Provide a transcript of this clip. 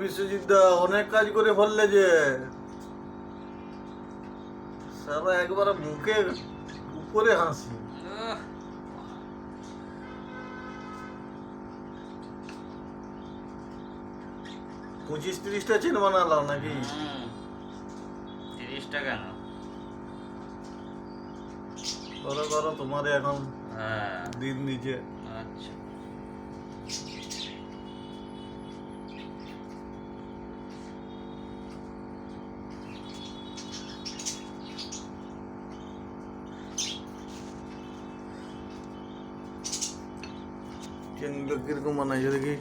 বিশ্বজিৎ দা অনেক কাজ করে ফেললে যে সারা একবারে মুখের উপরে হাসি। 25-30টা চেন বানালাম নাকি? 30টা কেন? করো করো, তোমার এখন দিন নিচে। আচ্ছা, চেনগুলো কিরকম বানাইছো দেখি।